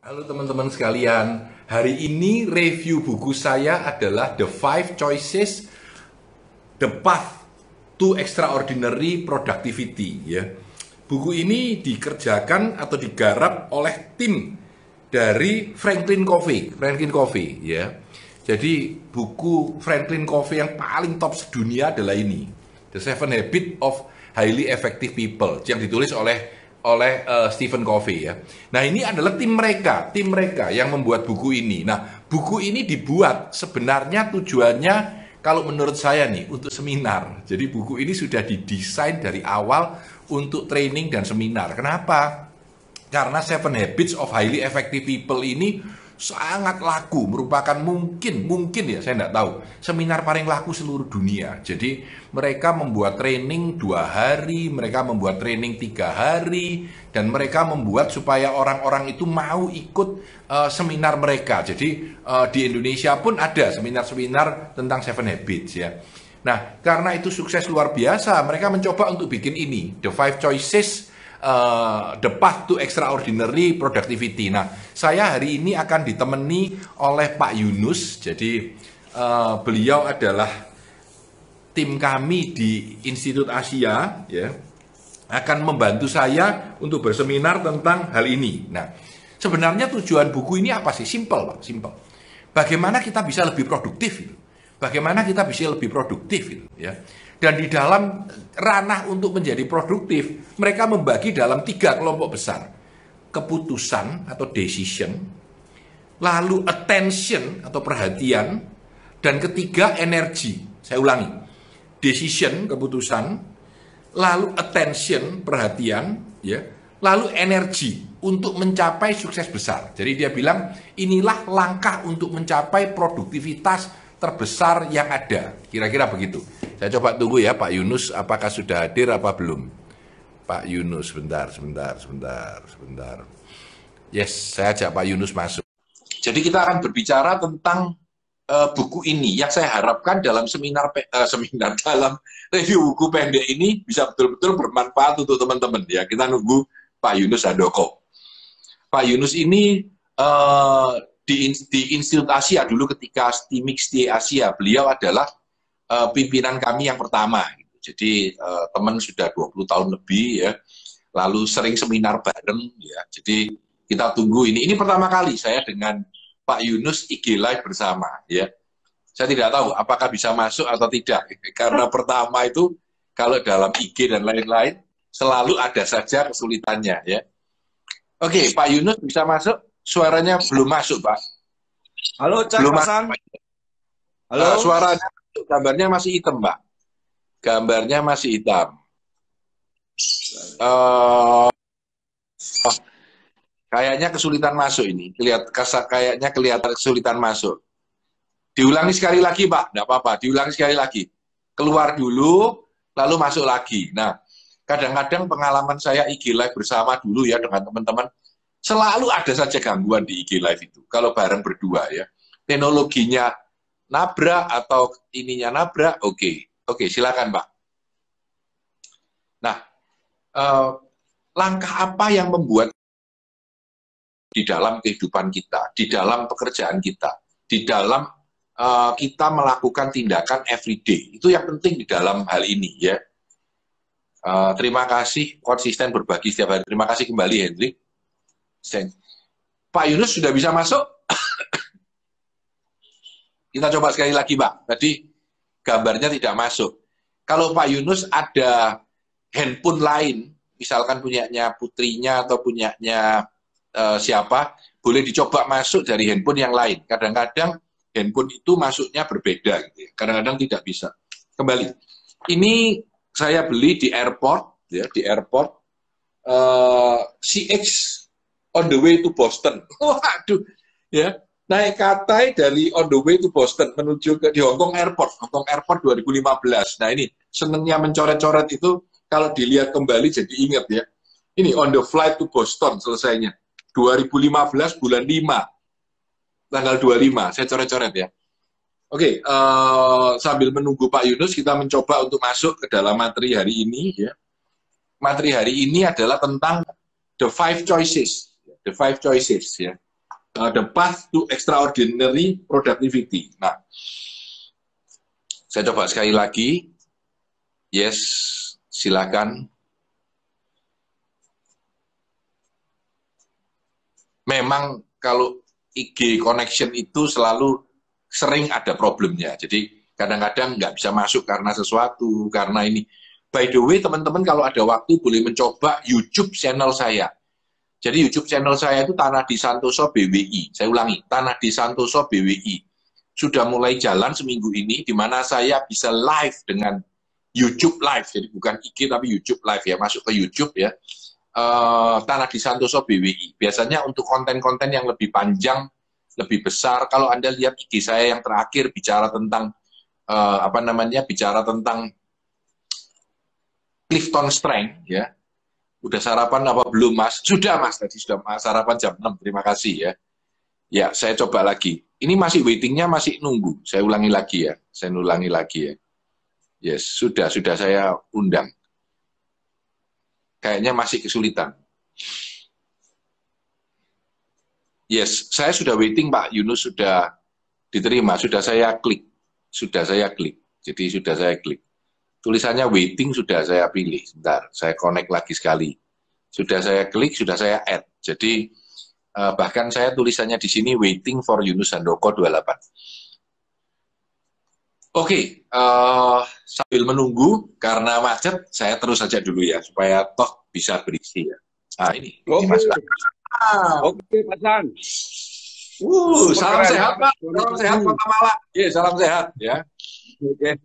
Halo teman-teman sekalian, hari ini review buku saya adalah The Five Choices, The Path to Extraordinary Productivity. Ya, buku ini dikerjakan atau digarap oleh tim dari Franklin Covey. Ya, jadi buku Franklin Covey yang paling top sedunia adalah ini, The Seven Habits of Highly Effective People, yang ditulis oleh Stephen Covey ya. Nah, ini adalah tim mereka yang membuat buku ini. Nah, buku ini dibuat sebenarnya tujuannya kalau menurut saya nih untuk seminar. Jadi buku ini sudah didesain dari awal untuk training dan seminar. Kenapa? Karena Seven Habits of Highly Effective People ini sangat laku, merupakan mungkin ya, saya nggak tahu, seminar paling laku seluruh dunia. Jadi mereka membuat training 2 hari, mereka membuat training 3 hari, dan mereka membuat supaya orang-orang itu mau ikut seminar mereka. Jadi di Indonesia pun ada seminar-seminar tentang Seven Habits ya. Nah, karena itu sukses luar biasa, mereka mencoba untuk bikin ini, The Five Choices, The Path to Extraordinary Productivity. Nah, saya hari ini akan ditemani oleh Pak Yunus. Jadi beliau adalah tim kami di Institut Asia, ya, akan membantu saya untuk berseminar tentang hal ini. Nah, sebenarnya tujuan buku ini apa sih? Simple, Pak, simple. Bagaimana kita bisa lebih produktif? Bagaimana kita bisa lebih produktif? Ya. Dan di dalam ranah untuk menjadi produktif, mereka membagi dalam 3 kelompok besar. Keputusan atau decision, lalu attention atau perhatian, dan ketiga energi. Saya ulangi, decision, keputusan, lalu attention, perhatian, ya, lalu energi untuk mencapai sukses besar. Jadi dia bilang, inilah langkah untuk mencapai produktivitas terbesar yang ada. Kira-kira begitu. Saya coba tunggu ya Pak Yunus, apakah sudah hadir apa belum? Pak Yunus, sebentar. Yes, saya ajak Pak Yunus masuk. Jadi kita akan berbicara tentang buku ini yang saya harapkan dalam dalam review buku pendek ini bisa betul-betul bermanfaat untuk teman-teman ya. Kita nunggu Pak Yunus Handoko. Pak Yunus ini di Institut Asia dulu ketika Stimix di Asia, beliau adalah pimpinan kami yang pertama. Jadi teman sudah 20 tahun lebih ya, lalu sering seminar bareng ya. Jadi kita tunggu ini. Ini pertama kali saya dengan Pak Yunus IG Live bersama ya. Saya tidak tahu apakah bisa masuk atau tidak, karena pertama itu kalau dalam IG dan lain-lain selalu ada saja kesulitannya ya. Oke, Pak Yunus bisa masuk? Suaranya belum masuk, Pak. Halo, cek belum pasang. Halo. Suaranya, gambarnya masih hitam, Pak. Gambarnya masih hitam. Kayaknya kesulitan masuk ini. Kayaknya kelihatan kesulitan masuk. Diulangi sekali lagi, Pak. Nggak apa-apa, diulangi sekali lagi. Keluar dulu, lalu masuk lagi. Nah, kadang-kadang pengalaman saya IG Live bersama dulu ya dengan teman-teman, selalu ada saja gangguan di IG Live itu. Kalau bareng berdua ya. Teknologinya nabrak atau ininya nabrak, oke, silakan Pak. Nah, langkah apa yang membuat di dalam kehidupan kita, di dalam pekerjaan kita, di dalam kita melakukan tindakan everyday, itu yang penting di dalam hal ini ya. Terima kasih konsisten berbagi setiap hari. Terima kasih kembali Hendrik. Pak Yunus sudah bisa masuk? Kita coba sekali lagi, Pak. Tadi gambarnya tidak masuk. Kalau Pak Yunus ada handphone lain, misalkan punyanya putrinya atau punyanya siapa, boleh dicoba masuk dari handphone yang lain. Kadang-kadang handphone itu masuknya berbeda, gitu ya. Kadang-kadang tidak bisa. Kembali. Ini saya beli di airport, ya, di airport CX on the way to Boston. Waduh, ya. Naik katai dari on the way to Boston menuju di Hong Kong Airport 2015. Nah, ini senengnya mencoret-coret itu kalau dilihat kembali jadi ingat ya. Ini on the flight to Boston selesainya. 2015 bulan 5. Tanggal 25, saya coret-coret ya. Oke, sambil menunggu Pak Yunus, kita mencoba untuk masuk ke dalam materi hari ini ya. Materi hari ini adalah tentang The Five Choices. The Five Choices ya. The path to extraordinary productivity. Nah, saya coba sekali lagi. Yes, silakan. Memang kalau IG connection itu selalu sering ada problemnya. Jadi kadang-kadang nggak bisa masuk karena sesuatu, karena ini. By the way, teman-teman kalau ada waktu boleh mencoba YouTube channel saya. Jadi YouTube channel saya itu Tanah di Santoso BWI. Saya ulangi, Tanah di Santoso BWI. Sudah mulai jalan seminggu ini, di mana saya bisa live dengan YouTube live. Jadi bukan IG tapi YouTube live ya, masuk ke YouTube ya. Tanah di Santoso BWI. Biasanya untuk konten-konten yang lebih panjang, lebih besar. Kalau Anda lihat IG saya yang terakhir bicara tentang bicara tentang Clifton Strength ya. Udah sarapan apa belum, Mas? Sudah, Mas. Tadi sudah sarapan jam 6. Terima kasih ya. Ya, saya coba lagi. Ini masih waitingnya masih nunggu. Saya ulangi lagi ya. Saya ulangi lagi ya. Yes, sudah saya undang. Kayaknya masih kesulitan. Yes, saya sudah waiting, Pak Yunus sudah diterima, sudah saya klik. Jadi sudah saya klik. Tulisannya waiting sudah saya pilih. Sebentar, saya connect lagi sekali. Sudah saya klik, sudah saya add. Jadi bahkan saya tulisannya di sini waiting for Yunus Handoko 28. Oke, sambil menunggu karena macet, saya terus saja dulu ya supaya toh bisa berisi ya. Nah ini Mas. Oke, Pak San. Salam sehat Pak, salam sehat Kota Malang. Salam sehat ya. Oke.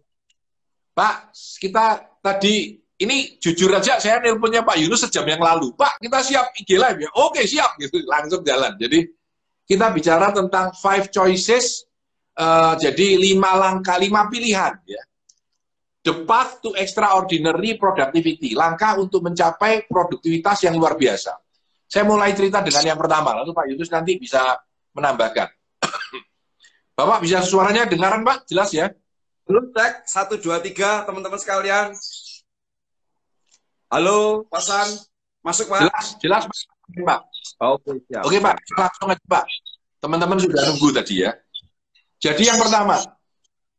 Pak, kita tadi ini jujur aja saya nelponnya Pak Yunus sejam yang lalu. Pak, kita siap IG live ya. Oke, siap gitu, langsung jalan. Jadi kita bicara tentang 5 choices. Jadi 5 langkah, 5 pilihan ya. The path to extraordinary productivity, langkah untuk mencapai produktivitas yang luar biasa. Saya mulai cerita dengan yang pertama, lalu Pak Yunus nanti bisa menambahkan. Bapak bisa suaranya dengaran Pak, jelas ya? Halo, cek 1, 2, 3 teman-teman sekalian. Halo, Pak San, masuk Pak? Jelas Pak. Oke, siap. Oke Pak, langsung aja Pak. Teman-teman sudah nunggu tadi ya. Jadi yang pertama,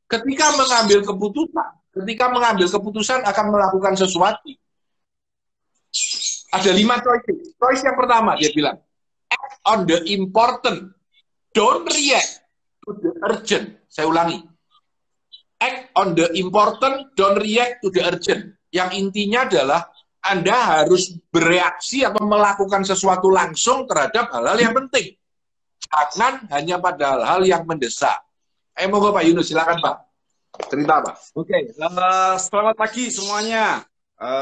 ketika mengambil keputusan akan melakukan sesuatu, ada 5 choices. Choice yang pertama, dia bilang, act on the important, don't react to the urgent. Saya ulangi, act on the important, don't react to the urgent. Yang intinya adalah, Anda harus bereaksi atau melakukan sesuatu langsung terhadap hal-hal yang penting. Jangan hanya pada hal-hal yang mendesak. Monggo Pak Yunus, silakan Pak. Cerita Pak. Oke, selamat pagi semuanya.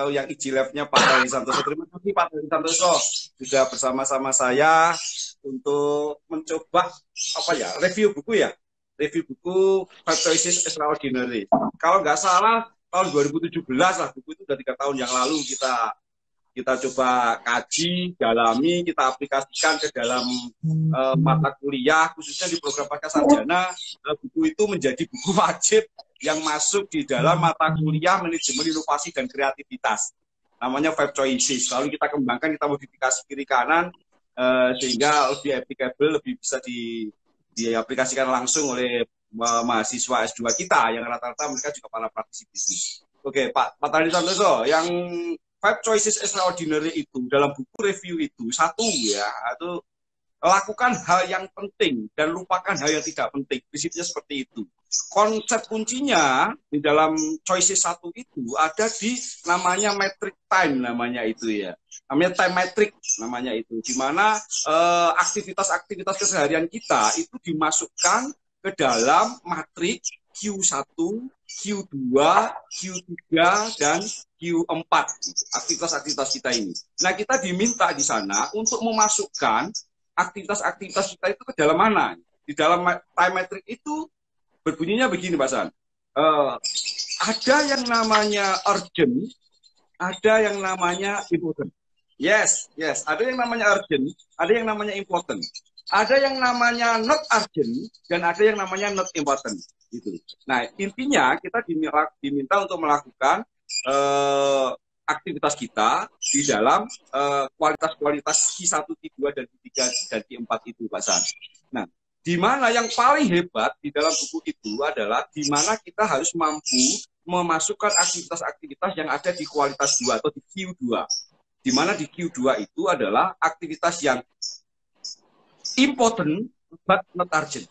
Yang IG Live-nya Pak Tari Santoso. Terima kasih Pak Tari Santoso sudah bersama-sama saya untuk mencoba review buku ya. Review buku 5 Choices Extraordinary. Kalau nggak salah tahun 2017 lah, buku itu udah 3 tahun yang lalu kita coba kaji, dalami, kita aplikasikan ke dalam mata kuliah, khususnya di program pasca sarjana. Buku itu menjadi buku wajib yang masuk di dalam mata kuliah manajemen inovasi dan kreativitas. Namanya 5 Choices. Lalu kita kembangkan, kita modifikasi kiri kanan sehingga lebih applicable, lebih bisa diaplikasikan langsung oleh mahasiswa S2 kita yang rata-rata mereka juga para praktisi bisnis. Oke, Pak Tari Santoso, yang 5 Choices Extraordinary itu dalam buku review itu satu ya, itu lakukan hal yang penting dan lupakan hal yang tidak penting. Prinsipnya seperti itu. Konsep kuncinya di dalam choices 1 itu ada di namanya metric time namanya itu ya. Namanya time metric namanya itu. Di mana aktivitas-aktivitas keseharian kita itu dimasukkan ke dalam matrik Q1, Q2, Q3, dan Q4. Aktivitas-aktivitas kita ini. Nah, kita diminta di sana untuk memasukkan aktivitas-aktivitas kita itu ke dalam mana? Di dalam time metric itu berbunyinya begini, Pak San. Ada yang namanya urgent, ada yang namanya important. Yes. Ada yang namanya urgent, ada yang namanya important. Ada yang namanya not urgent, dan ada yang namanya not important. Gitu. Nah, intinya kita diminta untuk melakukan aktivitas kita di dalam kualitas-kualitas Q1, Q2, dan Q3 dan Q4 itu, Pak San. Nah, di mana yang paling hebat di dalam buku itu adalah di mana kita harus mampu memasukkan aktivitas-aktivitas yang ada di kualitas 2 atau di Q2. Di mana di Q2 itu adalah aktivitas yang important but not urgent.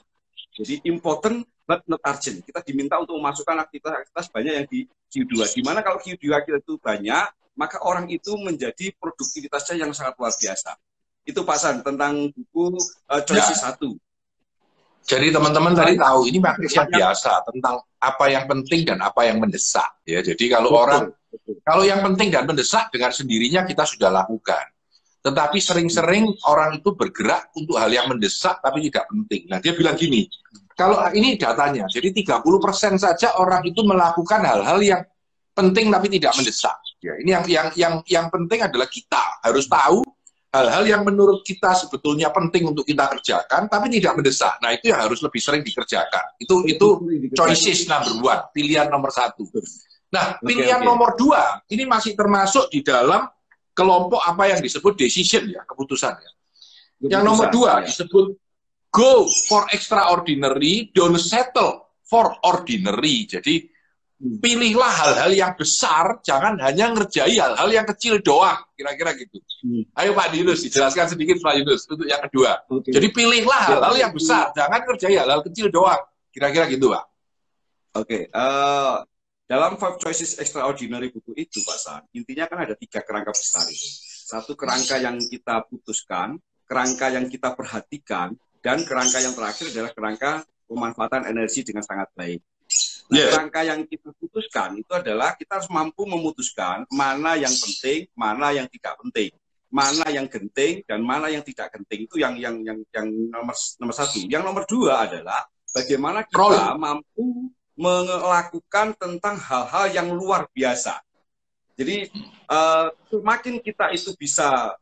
Jadi important but not urgent. Kita diminta untuk memasukkan aktivitas-aktivitas banyak yang di Q2. Di mana kalau Q2 kita itu banyak, maka orang itu menjadi produktivitasnya yang sangat luar biasa. Itu Pak San tentang buku Choices 1. Jadi teman-teman tadi tahu ini materi yang biasa tentang apa yang penting dan apa yang mendesak. Ya, jadi kalau kalau yang penting dan mendesak dengan sendirinya kita sudah lakukan. Tetapi sering-sering orang itu bergerak untuk hal yang mendesak tapi tidak penting. Nah, dia bilang gini, kalau ini datanya, jadi 30% saja orang itu melakukan hal-hal yang penting tapi tidak mendesak. Ya, ini yang penting adalah kita harus tahu hal-hal yang menurut kita sebetulnya penting untuk kita kerjakan tapi tidak mendesak. Nah, itu yang harus lebih sering dikerjakan. Itu choices number 1, pilihan nomor 1. Nah, pilihan nomor 2 ini masih termasuk di dalam kelompok apa yang disebut decision, ya, keputusan, ya. Yang nomor 2 disebut go for extraordinary, don't settle for ordinary. Jadi pilihlah hal-hal yang besar, jangan hanya ngerjai hal-hal yang kecil doang, kira-kira gitu. Ayo Pak Yunus, dijelaskan sedikit Pak Yunus untuk yang kedua. Jadi pilihlah hal-hal yang besar, jangan ngerjai hal-hal kecil doang, kira-kira gitu Pak. Dalam 5 Choices Extraordinary buku itu, Pak San, intinya kan ada 3 kerangka besar itu. 1 kerangka yang kita putuskan, kerangka yang kita perhatikan, dan kerangka yang terakhir adalah kerangka pemanfaatan energi dengan sangat baik. Nah, kerangka yang kita putuskan itu adalah kita harus mampu memutuskan mana yang penting, mana yang tidak penting, mana yang genting dan mana yang tidak genting. Itu yang nomor 1. Yang nomor 2 adalah bagaimana kita mampu melakukan tentang hal-hal yang luar biasa. Jadi semakin kita itu bisa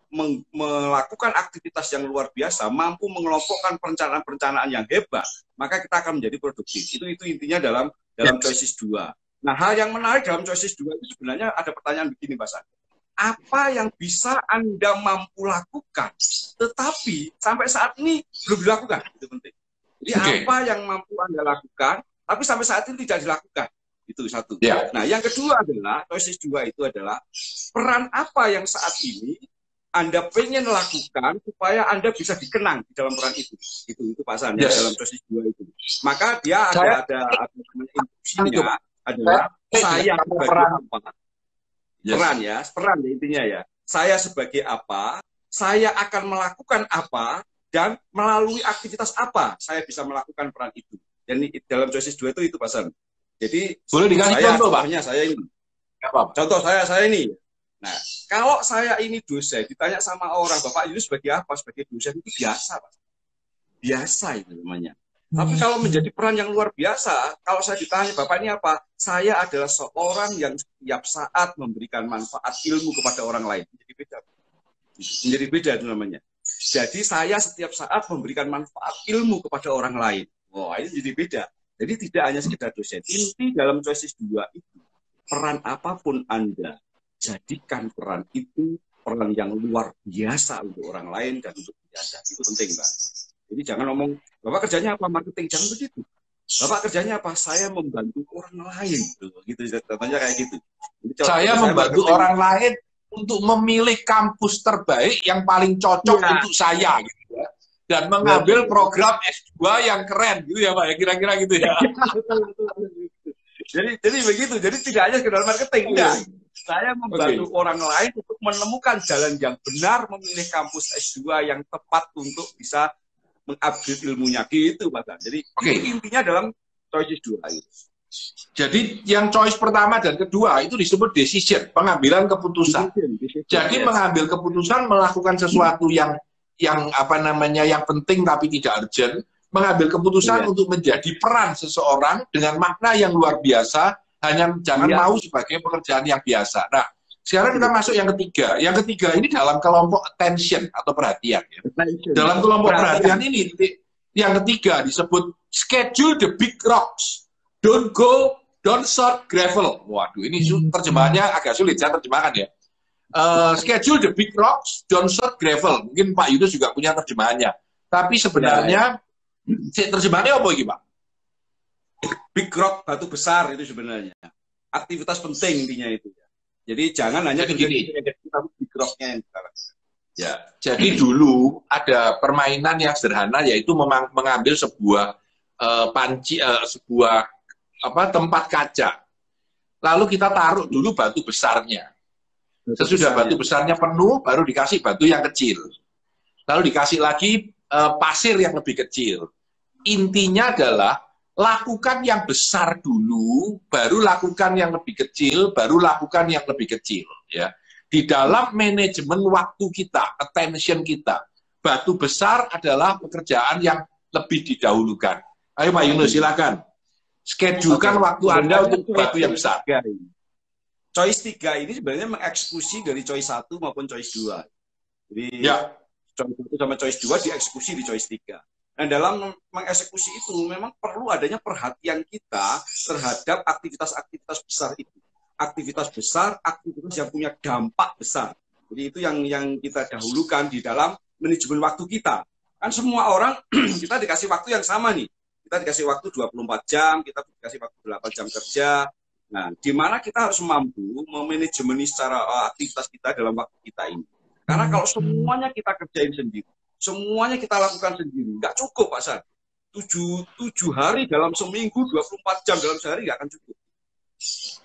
melakukan aktivitas yang luar biasa, mampu mengelompokkan perencanaan-perencanaan yang hebat, maka kita akan menjadi produktif. Itu intinya dalam Choices 2. Nah, hal yang menarik dalam Choices 2 itu sebenarnya ada pertanyaan begini, Pak San. Apa yang bisa Anda mampu lakukan, tetapi sampai saat ini belum dilakukan? Itu penting. Jadi apa yang mampu Anda lakukan, tapi sampai saat ini tidak dilakukan? Itu 1. Nah, yang kedua adalah, Choices 2 itu adalah peran apa yang saat ini Anda pengen lakukan supaya Anda bisa dikenang di dalam peran itu. Itu Pak San, dalam Choices 2 itu. Maka dia ada instruksinya adalah saya sebagai apa? Peran ya intinya ya. Saya sebagai apa, saya akan melakukan apa, dan melalui aktivitas apa saya bisa melakukan peran itu. Dan dalam Choices 2 itu Pak San. Jadi boleh dikasih contoh, Pak? Saya ini. Contoh saya ini. Nah, kalau saya ini dosen, ditanya sama orang, Bapak Yunus sebagai apa? Sebagai dosen itu biasa, Pak. Biasa itu namanya. Tapi kalau menjadi peran yang luar biasa, kalau saya ditanya, Bapak ini apa? Saya adalah seorang yang setiap saat memberikan manfaat ilmu kepada orang lain. Menjadi beda. Menjadi beda itu namanya. Jadi saya setiap saat memberikan manfaat ilmu kepada orang lain. Wah, ini jadi beda. Jadi tidak hanya sekedar dosen. Inti dalam Choices 2 itu, peran apapun Anda, jadikan peran itu peran yang luar biasa untuk orang lain dan untuk Anda. Itu penting, Pak. Jadi jangan ngomong, Bapak kerjanya apa? Marketing. Jangan begitu. Bapak kerjanya apa? Saya membantu orang lain. Gitu, contohnya kayak gitu. Jadi, saya membantu orang lain untuk memilih kampus terbaik yang paling cocok untuk saya. Gitu ya. Dan mengambil program S2 yang keren gitu ya Pak, ya kira-kira gitu ya. Jadi begitu, jadi tidak hanya sekedar marketing, enggak. Saya membantu orang lain untuk menemukan jalan yang benar, memilih kampus S2 yang tepat untuk bisa mengupgrade ilmunya gitu, Pak. Jadi intinya dalam Choices 2 itu. Jadi yang choice pertama dan kedua itu disebut decision, pengambilan keputusan. Jadi mengambil keputusan melakukan sesuatu yang apa namanya yang penting tapi tidak urgent, mengambil keputusan untuk menjadi peran seseorang dengan makna yang luar biasa, hanya jangan mau sebagai pekerjaan yang biasa. Nah, sekarang kita masuk yang ketiga. Yang ketiga ini dalam kelompok attention atau perhatian. Ya. Dalam kelompok perhatian ini, yang ketiga disebut schedule the big rocks, don't don't short gravel. Waduh, ini terjemahannya agak sulit saya terjemahkan ya. Schedule the big rocks, don't short gravel. Mungkin Pak Yunus juga punya terjemahannya. Tapi sebenarnya terjemahannya apa ini, Pak? Big rock, batu besar itu sebenarnya. Aktivitas penting intinya itu. Jadi jangan hanya gini, big rocknya yang kita lakukan. Ya, jadi dulu ada permainan yang sederhana, yaitu mengambil sebuah panci, sebuah tempat kaca. Lalu kita taruh dulu batu besarnya. Sesudah batu besarnya penuh, baru dikasih batu yang kecil. Lalu dikasih lagi pasir yang lebih kecil. Intinya adalah lakukan yang besar dulu, baru lakukan yang lebih kecil, baru lakukan yang lebih kecil. Ya. Di dalam manajemen waktu kita, attention kita, batu besar adalah pekerjaan yang lebih didahulukan. Ayo Pak Yunus, silakan. Schedulekan waktu Anda untuk batu yang besar. Choice 3 ini sebenarnya mengeksekusi dari choice 1 maupun choice 2. Jadi choice 1 sama choice 2 dieksekusi di choice 3. Nah, dalam mengeksekusi itu memang perlu adanya perhatian kita terhadap aktivitas-aktivitas besar itu. Aktivitas besar, aktivitas yang punya dampak besar. Jadi itu yang kita dahulukan di dalam manajemen waktu kita. Kan semua orang kita dikasih waktu yang sama nih. Kita dikasih waktu 24 jam, kita dikasih waktu 8 jam kerja. Nah, di mana kita harus mampu memanajemeni secara aktivitas kita dalam waktu kita ini. Karena kalau semuanya kita kerjain sendiri, semuanya kita lakukan sendiri, nggak cukup, Pak San. 7 hari dalam seminggu, 24 jam dalam sehari nggak akan cukup.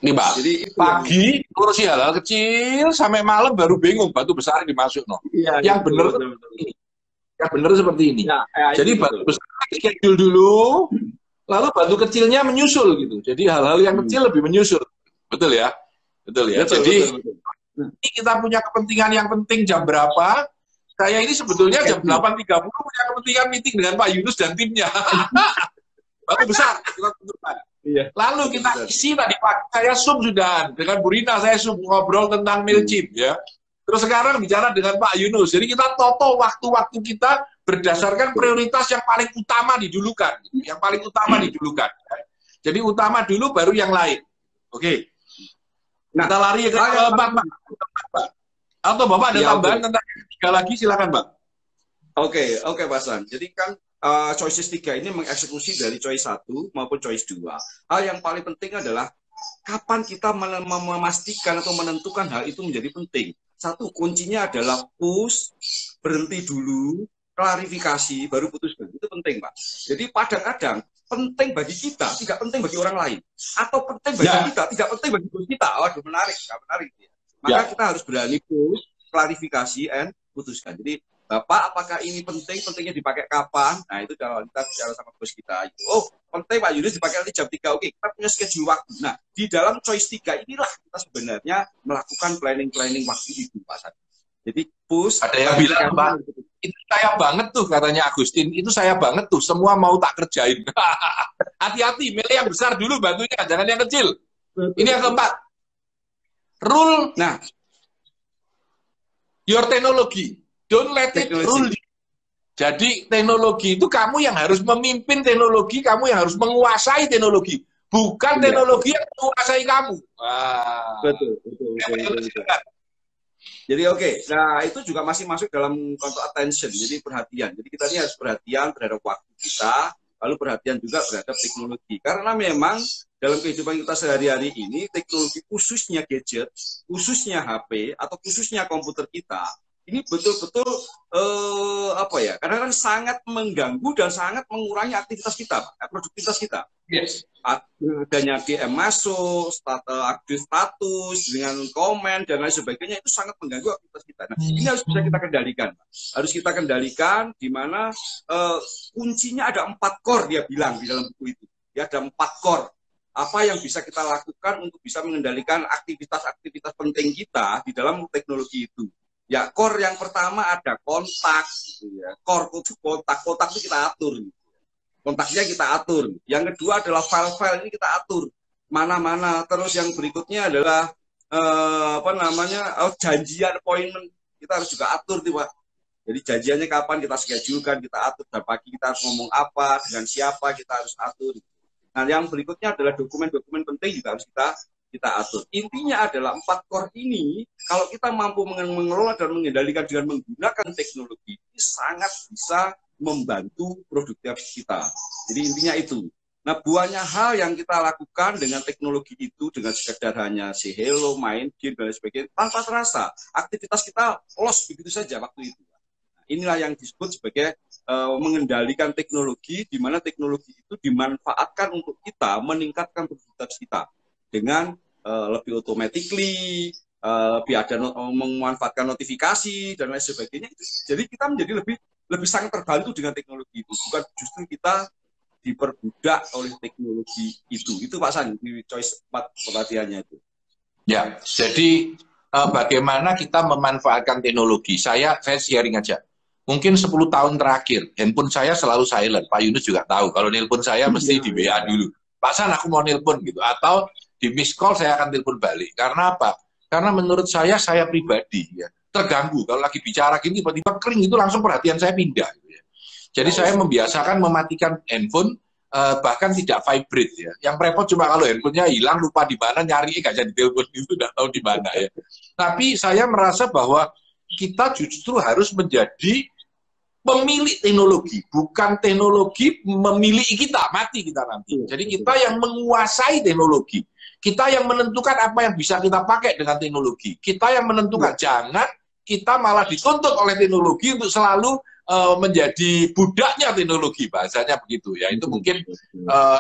Nih, Pak, jadi pagi ngurusi hal-hal kecil, sampai malam baru bingung batu besar dimasuk. Iya, yang benar seperti ini. Ya, jadi batu besar schedule dulu, lalu batu kecilnya menyusul gitu. Jadi hal-hal yang kecil lebih menyusul. Betul ya? Betul ya? Jadi ini kita punya kepentingan yang penting jam berapa? Saya ini sebetulnya jam 8.30 punya kepentingan meeting dengan Pak Yunus dan timnya. Batu besar kita tentukan. Iya. Lalu kita isi tadi Pak, saya Zoom sudah dengan Bu Rina, saya Zoom ngobrol tentang Mailchimp ya. Terus sekarang bicara dengan Pak Yunus. Jadi kita toto waktu-waktu kita berdasarkan prioritas yang paling utama didulukan. Yang paling utama didulukan. Jadi utama dulu baru yang lain. Oke. Nah, kita lari ke Pak. Atau Bapak ada tambahan tentang tiga lagi, silakan Pak. Oke, Pak San. Jadi kan choices 3 ini mengeksekusi dari choice 1 maupun choice 2. Hal yang paling penting adalah kapan kita memastikan atau menentukan hal itu menjadi penting. Satu, kuncinya adalah push, berhenti dulu, klarifikasi, baru putuskan. Itu penting, Pak. Jadi kadang-kadang penting bagi kita, tidak penting bagi orang lain. Atau penting bagi kita, tidak penting bagi bos kita. Waduh, menarik. Maka kita harus berani push, klarifikasi, and putuskan. Jadi, Bapak, apakah ini penting? Pentingnya dipakai kapan? Nah, itu kalau kita bicara sama bos kita. Oh, penting Pak Yunus dipakai nanti jam 3. Oke, kita punya schedule waktu. Nah, di dalam choice 3 inilah kita sebenarnya melakukan planning waktu itu, Pak Sadi. Jadi, push. Ada yang bilang, Pak, itu saya banget tuh, katanya Agustin. Itu saya banget tuh, semua mau tak kerjain. Hati-hati, milih yang besar dulu bantunya, jangan yang kecil. Ini yang keempat. Rule, your technology. Don't let it rule. Jadi teknologi itu kamu yang harus memimpin teknologi, kamu yang harus menguasai teknologi, bukan teknologi yang menguasai kamu. Betul. Jadi nah itu juga masih masuk dalam konteks attention, jadi perhatian. Jadi kita ini harus perhatian terhadap waktu kita, lalu perhatian juga terhadap teknologi. Karena memang dalam kehidupan kita sehari-hari ini, teknologi khususnya gadget, khususnya HP, atau khususnya komputer kita, ini betul-betul kadang-kadang sangat mengganggu dan sangat mengurangi aktivitas kita, produktivitas kita. Yes. Adanya DM masuk, update status dengan komen dan lain sebagainya itu sangat mengganggu aktivitas kita. Nah, ini harus bisa kita kendalikan. Harus kita kendalikan di mana kuncinya ada 4 core dia bilang di dalam buku itu. Ya, ada 4 core. Apa yang bisa kita lakukan untuk bisa mengendalikan aktivitas-aktivitas penting kita di dalam teknologi itu. Ya, core yang pertama ada kontak, gitu ya. Core itu kontak itu kita atur. Gitu. Kontaknya kita atur. Yang kedua adalah file-file ini kita atur. Mana-mana. Terus yang berikutnya adalah janjian appointment. Kita harus juga atur, Pak. Jadi janjiannya kapan kita schedulekan, kita atur. Dan pagi kita harus ngomong apa, dengan siapa kita harus atur. Nah, yang berikutnya adalah dokumen-dokumen penting juga harus kita atur. Intinya adalah 4 core ini, kalau kita mampu mengelola dan mengendalikan dengan menggunakan teknologi, ini sangat bisa membantu produktivitas kita. Jadi intinya itu. Nah, banyak hal yang kita lakukan dengan teknologi itu, dengan sekedar hanya say hello, main game, dan sebagainya, tanpa terasa. Aktivitas kita lost begitu saja waktu itu. Inilah yang disebut sebagai mengendalikan teknologi, di mana teknologi itu dimanfaatkan untuk kita meningkatkan produktivitas kita dengan lebih automatically, lebih ada memanfaatkan notifikasi dan lain sebagainya. Jadi kita menjadi lebih sangat terbantu dengan teknologi itu, bukan justru kita diperbudak oleh teknologi itu. Itu Pak San, di choice 4 perhatiannya itu. Ya, jadi bagaimana kita memanfaatkan teknologi. Saya sharing aja. Mungkin 10 tahun terakhir, handphone saya selalu silent. Pak Yunus juga tahu, kalau nelpon saya mesti di WA dulu. Pak San, aku mau nelpon gitu. Atau di miss call saya akan telepon balik. Karena apa? Karena menurut saya pribadi ya terganggu. Kalau lagi bicara gini, tiba-tiba kering, itu langsung perhatian saya pindah. Gitu ya. Jadi saya membiasakan mematikan handphone, bahkan tidak vibrate ya. Yang repot cuma kalau handphonenya hilang, lupa di mana, nyari nggak jadi telepon, itu udah tahu di mana ya. Tapi saya merasa bahwa kita justru harus menjadi pemilik teknologi, bukan teknologi memiliki kita, mati kita nanti. Jadi kita yang menguasai teknologi, kita yang menentukan apa yang bisa kita pakai dengan teknologi, kita yang menentukan, jangan kita malah dituntut oleh teknologi untuk selalu menjadi budaknya teknologi, bahasanya begitu ya. Itu mungkin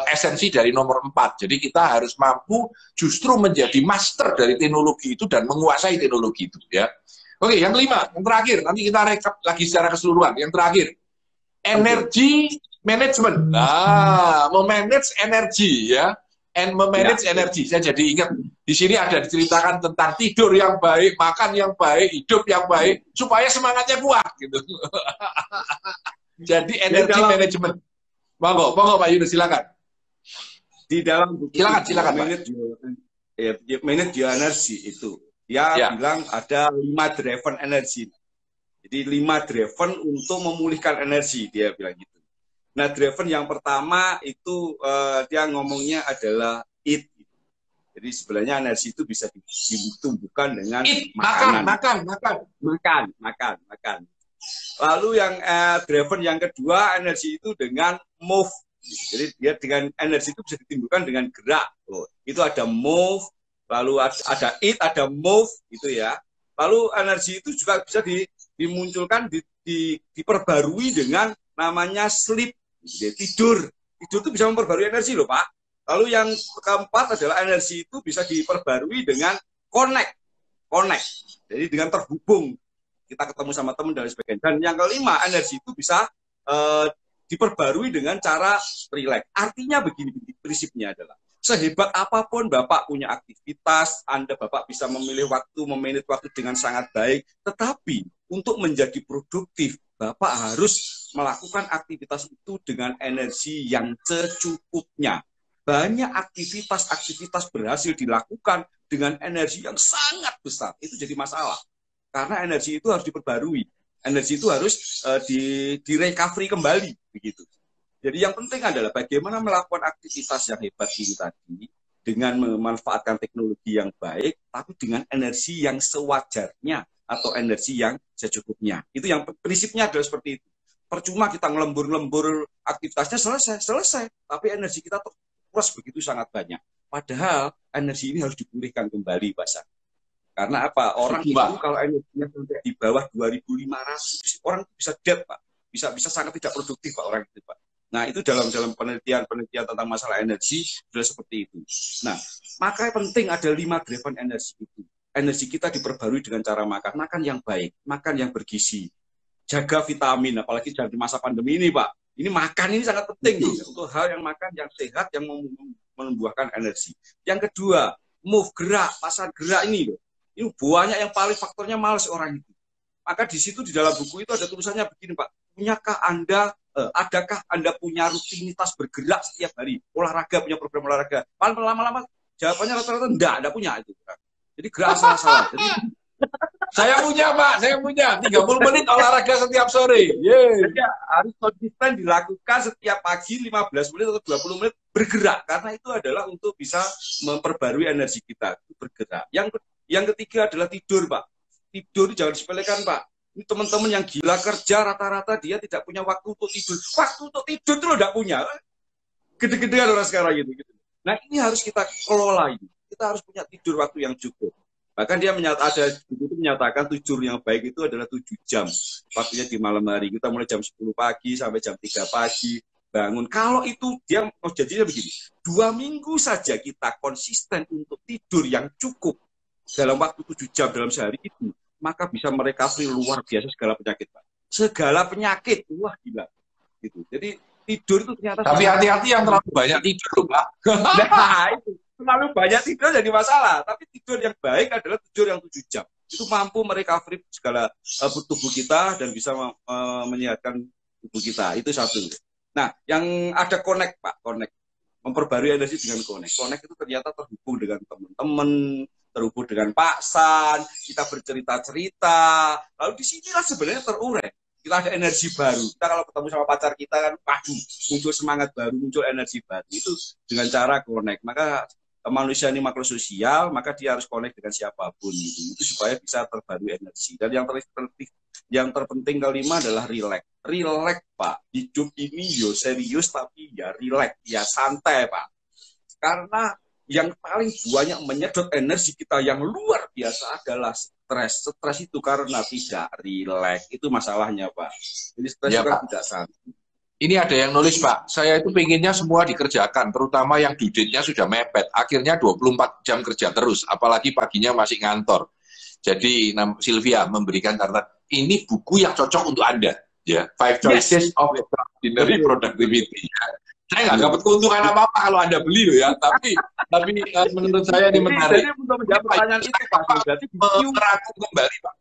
esensi dari nomor 4. Jadi kita harus mampu justru menjadi master dari teknologi itu dan menguasai teknologi itu ya. Oke, yang kelima, yang terakhir, nanti kita rekap lagi secara keseluruhan. Yang terakhir, energi management. Nah, memanage energi ya, and memanage energi. Saya jadi ingat di sini ada diceritakan tentang tidur yang baik, makan yang baik, hidup yang baik, supaya semangatnya kuat gitu. Jadi energi management. Monggo Pak Yunus, silakan. Di dalam buku silakan manage your energy itu. Dia bilang ada 5 driven energy. Jadi 5 driven untuk memulihkan energi, dia bilang gitu. Nah, driven yang pertama itu dia ngomongnya adalah eat. Jadi sebenarnya energi itu bisa ditumbuhkan dengan makanan. Makan. Lalu yang driven yang kedua, energi itu dengan move. Jadi dia dengan energi itu bisa ditimbulkan dengan gerak. Oh, itu ada move, lalu ada eat, ada move, gitu ya. Lalu energi itu juga bisa dimunculkan, diperbarui dengan namanya sleep, tidur. Tidur itu bisa memperbarui energi loh Pak. Lalu yang keempat adalah energi itu bisa diperbarui dengan connect. Jadi dengan terhubung, kita ketemu sama teman dan sebagainya. Dan yang kelima, energi itu bisa diperbarui dengan cara relax. Artinya begini, prinsipnya adalah sehebat apapun Bapak punya aktivitas, Bapak bisa memilih waktu, memanage waktu dengan sangat baik, tetapi untuk menjadi produktif, Bapak harus melakukan aktivitas itu dengan energi yang secukupnya. Banyak aktivitas berhasil dilakukan dengan energi yang sangat besar. Itu jadi masalah. Karena energi itu harus diperbarui. Energi itu harus di-recovery kembali. Begitu. Jadi yang penting adalah bagaimana melakukan aktivitas yang hebat ini tadi dengan memanfaatkan teknologi yang baik, tapi dengan energi yang sewajarnya atau energi yang secukupnya. Itu yang prinsipnya adalah seperti itu. Percuma kita ngelembur-lembur aktivitasnya selesai, tapi energi kita terkuras begitu sangat banyak. Padahal energi ini harus dipulihkan kembali, Pak San. Karena apa? Orang itu kalau energinya sampai di bawah 2.500, orang itu bisa dead, Pak. Bisa sangat tidak produktif, Pak, orang itu, Pak. Nah, itu dalam penelitian tentang masalah energi sudah seperti itu. Nah, maka penting ada 5 driven energi itu. Energi kita diperbarui dengan cara makan yang baik, makan yang bergizi, jaga vitamin, apalagi di masa pandemi ini, Pak. Ini makan ini sangat penting untuk hal yang makan yang sehat, yang menumbuhkan energi. Yang kedua, move, gerak, pasar gerak ini loh. Ini banyak yang paling faktornya malas orang itu. Maka di situ di dalam buku itu ada tulisannya begini, Pak. Adakah Anda punya rutinitas bergerak setiap hari? Olahraga, punya program olahraga. Lama-lama jawabannya rata-rata enggak punya itu. Jadi gerak salah-salah. Jadi Saya punya, Pak. Saya punya. 30 menit olahraga setiap sore. Yeay. Jadi harus konsisten dilakukan setiap pagi 15 menit atau 20 menit bergerak. Karena itu adalah untuk bisa memperbarui energi kita. Bergerak. Yang ketiga adalah tidur, Pak. Tidur jangan disepelekan, Pak. Ini teman-teman yang gila kerja rata-rata dia tidak punya waktu untuk tidur. Waktu untuk tidur itu lo tidak punya. Gede-gedean orang sekarang gitu. Nah ini harus kita kelola ini. Kita harus punya tidur waktu yang cukup. Bahkan dia menyatakan tidur yang baik itu adalah 7 jam. Waktunya di malam hari. Kita mulai jam 10 pagi sampai jam 3 pagi. Bangun. Kalau itu dia jadinya begini. 2 minggu saja kita konsisten untuk tidur yang cukup. Dalam waktu 7 jam dalam sehari itu. Maka bisa merecovery luar biasa segala penyakit, Pak. Segala penyakit. Wah gila. Gitu. Jadi tidur itu ternyata... Tapi hati-hati yang terlalu banyak tidur, Pak. Nah itu. Terlalu banyak tidur jadi masalah, tapi tidur yang baik adalah tidur yang 7 jam. Itu mampu merecovery segala tubuh kita dan bisa menyehatkan tubuh kita. Itu satu. Nah, yang ada connect, Pak, connect. Memperbarui energi dengan connect. Connect itu ternyata terhubung dengan teman-teman, terhubung dengan Pak San, kita bercerita-cerita. Lalu disinilah sebenarnya terurai. Kita ada energi baru. Kita kalau ketemu sama pacar kita kan, padu, muncul semangat baru, muncul energi baru. Itu dengan cara connect. Maka manusia ini makhluk sosial, maka dia harus connect dengan siapapun itu supaya bisa terbaru energi. Dan yang terpenting kelima adalah relax. Relax, Pak. Hidup ini yo serius tapi ya relax, ya santai, Pak. Karena yang paling banyak menyedot energi kita yang luar biasa adalah stres. Stres itu karena tidak relax. Itu masalahnya, Pak. Jadi stres Ya, juga Pak. tidak santai. Ini ada yang nulis, Pak. Saya itu pengennya semua dikerjakan, terutama yang due date-nya sudah mepet. Akhirnya 24 jam kerja terus, apalagi paginya masih ngantor. Jadi Sylvia memberikan karena ini buku yang cocok untuk Anda. Ya, Five Choices of Extraordinary Productivity. Saya nggak dapat keuntungan apa-apa kalau Anda beli loh ya, tapi menurut saya ini menarik. Jadi untuk menjawab pertanyaan itu, Pak, berarti merangkum kembali, Pak.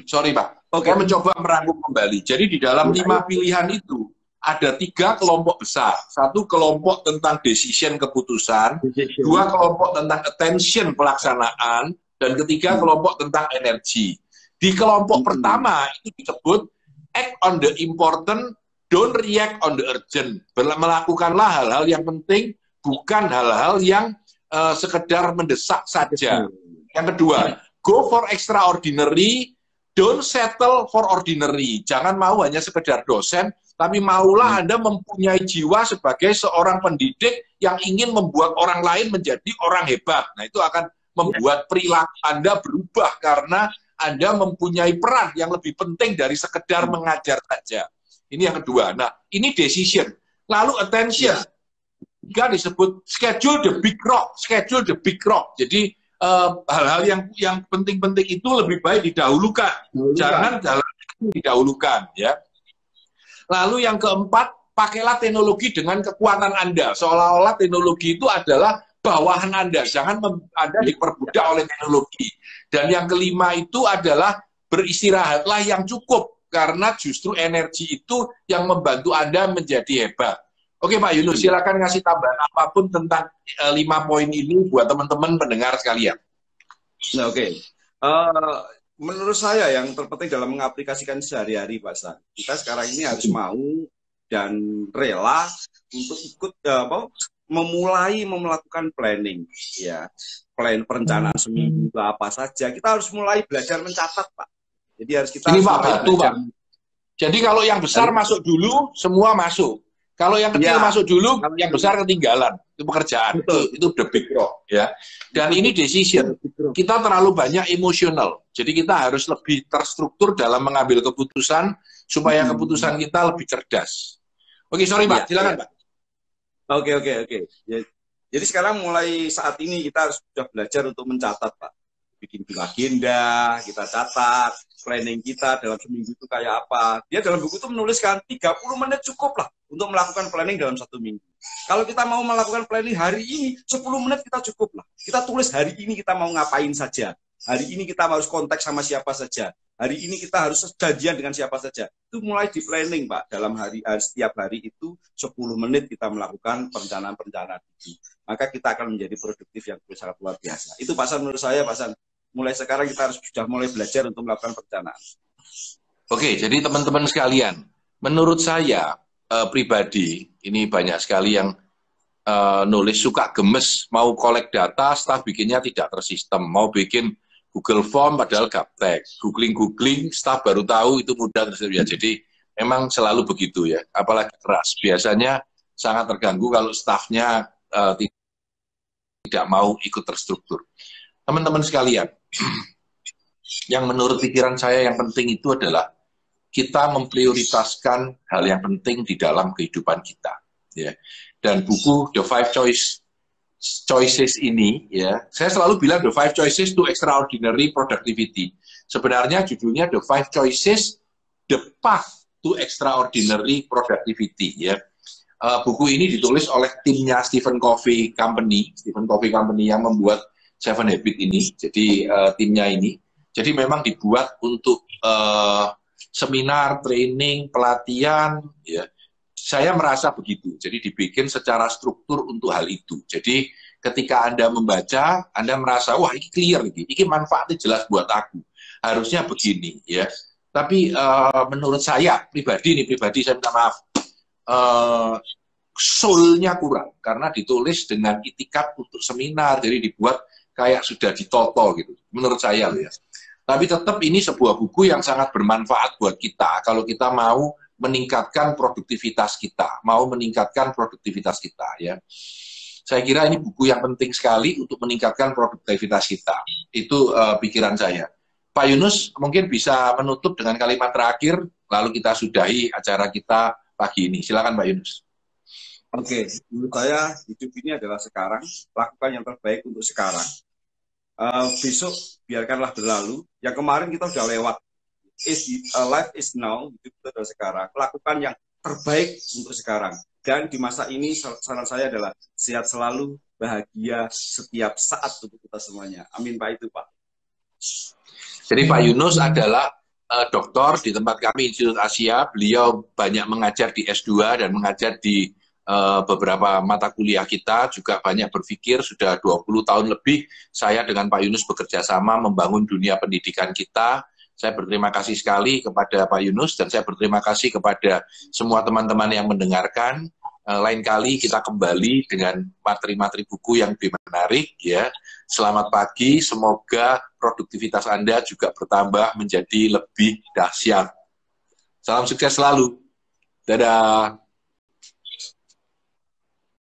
Sorry, Pak. Oke. Saya mencoba merangkum kembali. Jadi di dalam 5 pilihan itu ada 3 kelompok besar. 1 kelompok tentang decision keputusan, 2 kelompok tentang attention pelaksanaan, dan ketiga kelompok tentang energi. Di kelompok pertama itu disebut act on the important, don't react on the urgent. Melakukanlah hal-hal yang penting, bukan hal-hal yang sekedar mendesak saja. Yang kedua, go for extraordinary, don't settle for ordinary. Jangan mau hanya sekedar dosen, tapi maulah Anda mempunyai jiwa sebagai seorang pendidik yang ingin membuat orang lain menjadi orang hebat. Nah, itu akan membuat perilaku Anda berubah karena Anda mempunyai peran yang lebih penting dari sekedar mengajar saja. Ini yang kedua. Nah, ini decision. Lalu attention. Juga disebut schedule the big rock. Schedule the big rock. Jadi, hal-hal yang penting-penting itu lebih baik didahulukan. Jangan hal-hal didahulukan, ya. Lalu yang keempat, pakailah teknologi dengan kekuatan Anda. Seolah-olah teknologi itu adalah bawahan Anda. Jangan Anda diperbudak oleh teknologi. Dan yang kelima itu adalah beristirahatlah yang cukup. Karena justru energi itu yang membantu Anda menjadi hebat. Oke, Pak Yunus, silakan ngasih tambahan apapun tentang 5 poin ini buat teman-teman pendengar sekalian. Nah, oke. Menurut saya yang terpenting dalam mengaplikasikan sehari-hari, Pak San, kita sekarang ini harus mau dan rela untuk ikut memulai melakukan planning, ya, perencanaan seminggu apa saja. Kita harus mulai belajar mencatat, Pak. Jadi harus kita ini Pak, batu, Pak. Jadi kalau yang besar masuk dulu, semua masuk. Kalau yang kecil masuk dulu, yang besar ketinggalan. Itu pekerjaan. Itu the big rock, ya. Dan ini decision. Kita terlalu banyak emosional. Jadi kita harus lebih terstruktur dalam mengambil keputusan supaya keputusan kita lebih cerdas. Oke, sorry, Pak. Silakan, Pak. Oke. Ya, jadi sekarang mulai saat ini kita harus sudah belajar untuk mencatat, Pak. Bikin agenda, kita catat planning kita dalam seminggu itu kayak apa. Dia dalam buku itu menuliskan 30 menit cukup lah untuk melakukan planning dalam 1 minggu. Kalau kita mau melakukan planning hari ini, 10 menit kita cukup lah. Kita tulis hari ini kita mau ngapain saja. Hari ini kita harus kontak sama siapa saja. Hari ini kita harus janjian dengan siapa saja. Itu mulai di planning, Pak. Dalam setiap hari itu 10 menit kita melakukan perencanaan-perencanaan itu. Maka kita akan menjadi produktif yang sangat luar biasa. Itu Pak San menurut saya, Pak San. mulai sekarang kita harus sudah mulai belajar untuk melakukan perencanaan. Oke, jadi teman-teman sekalian, menurut saya pribadi, ini banyak sekali yang nulis suka gemes, mau collect data, staff bikinnya tidak tersistem, mau bikin Google Form padahal gaptek, googling, staff baru tahu itu mudah tersedia. Jadi memang selalu begitu ya, apalagi keras. Biasanya sangat terganggu kalau staffnya tidak mau ikut terstruktur. Teman-teman sekalian, yang menurut pikiran saya yang penting itu adalah kita memprioritaskan hal yang penting di dalam kehidupan kita. Ya. Dan buku The Five Choices ini, ya, saya selalu bilang The Five Choices to Extraordinary Productivity. Sebenarnya judulnya The Five Choices, The Path to Extraordinary Productivity. Ya. Buku ini ditulis oleh timnya Stephen Covey Company yang membuat Seven Habits ini. Jadi timnya ini, jadi memang dibuat untuk seminar, training, pelatihan, ya. Saya merasa begitu. Jadi dibikin secara struktur untuk hal itu. Jadi ketika Anda membaca, Anda merasa, wah ini clear, ini manfaatnya jelas buat aku. Harusnya begini, ya. Tapi menurut saya pribadi saya minta maaf, soul-nya kurang karena ditulis dengan itikat untuk seminar, jadi dibuat kayak sudah ditoto gitu. Menurut saya loh ya. Tapi tetap ini sebuah buku yang sangat bermanfaat buat kita kalau kita mau meningkatkan produktivitas kita, ya. Saya kira ini buku yang penting sekali untuk meningkatkan produktivitas kita. Itu pikiran saya. Pak Yunus mungkin bisa menutup dengan kalimat terakhir, lalu kita sudahi acara kita pagi ini. Silakan Pak Yunus. Oke, menurut saya hidup ini adalah sekarang, lakukan yang terbaik untuk sekarang. Besok biarkanlah berlalu. Yang kemarin kita sudah lewat. Life is now, hidup itu adalah sekarang. Lakukan yang terbaik untuk sekarang. Dan di masa ini saran saya adalah sehat selalu, bahagia setiap saat untuk kita semuanya. Amin Pak itu Pak. Jadi Pak Yunus adalah doktor di tempat kami Institut Asia. Beliau banyak mengajar di S2 dan mengajar di beberapa mata kuliah kita, juga banyak berpikir. Sudah 20 tahun lebih saya dengan Pak Yunus bekerja sama membangun dunia pendidikan kita. Saya berterima kasih sekali kepada Pak Yunus dan saya berterima kasih kepada semua teman-teman yang mendengarkan. Lain kali kita kembali dengan materi-materi buku yang lebih menarik ya. Selamat pagi, semoga produktivitas Anda juga bertambah menjadi lebih dahsyat. Salam sukses selalu. Dadah.